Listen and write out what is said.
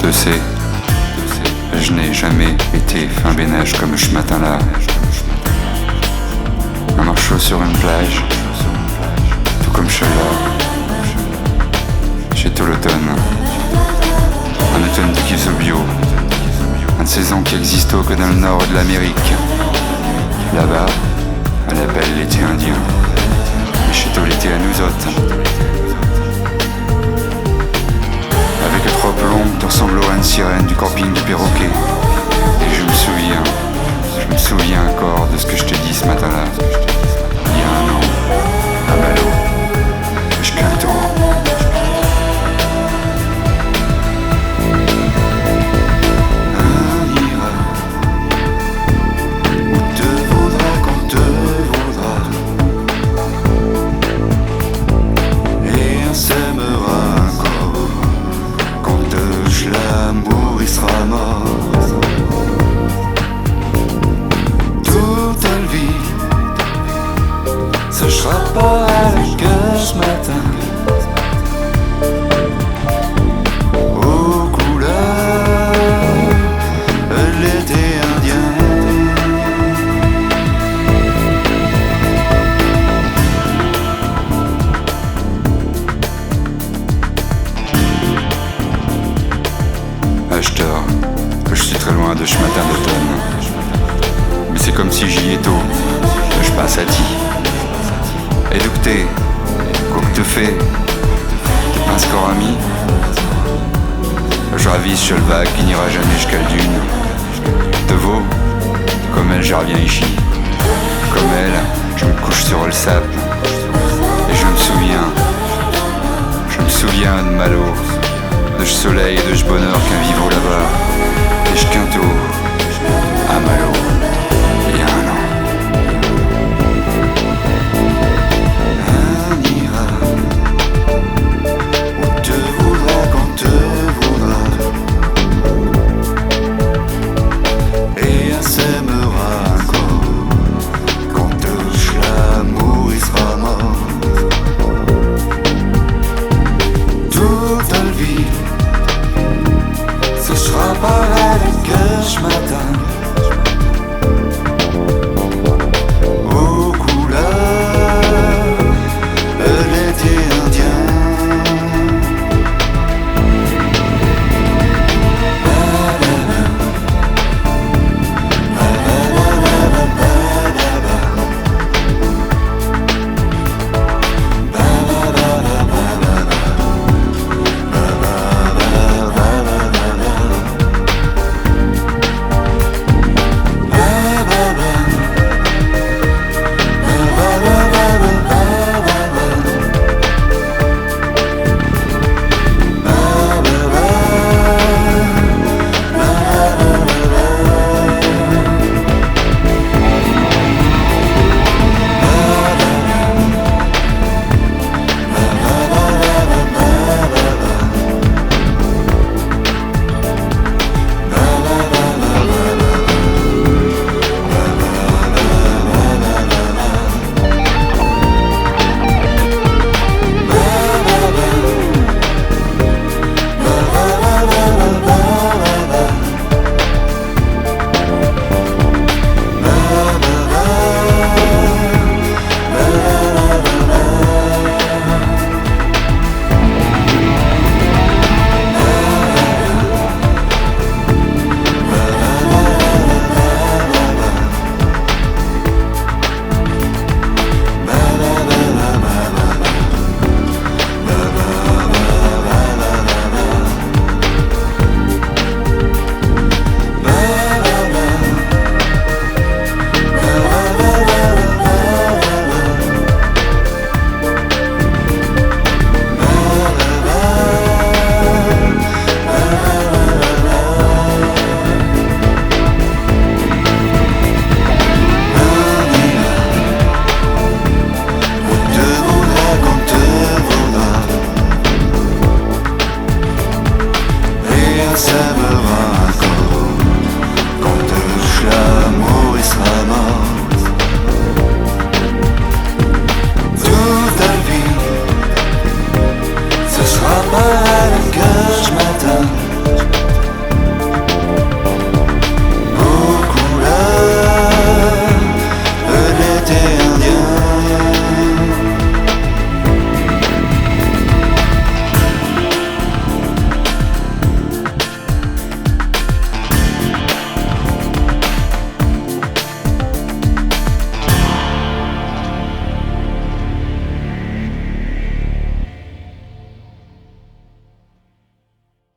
te sais, je n'ai jamais été fin bénage comme ce matin-là. Un marchot sur une plage, tout comme cela, j'ai tout l'automne. Un automne de Kisobio, une saison qui existe que dans le nord de l'Amérique. Là-bas, on appelle l'été indien, mais chez tout l'été à nous autres. Avec le trop long, te ressemble à une sirène du camping du perroquet. Et je me souviens encore de ce que je te dis ce matin-là. Il y a un an, à Malo, je canto. Ce sera pas avec ce matin aux couleurs de l'été indien. Je dors, je suis très loin de ce matin d'automne. Mais c'est comme si j'y étais tôt, je passe à ti. Éducté, quoi que te fais, un score ami. Je ravise sur le vague qui n'ira jamais jusqu'à le dune. Te vaut, comme elle, je reviens ici. Comme elle, je me couche sur le sable. Et je me souviens de Malo, de ce soleil et de ce bonheur qu'un vivant là-bas. Et je quinto à Malo.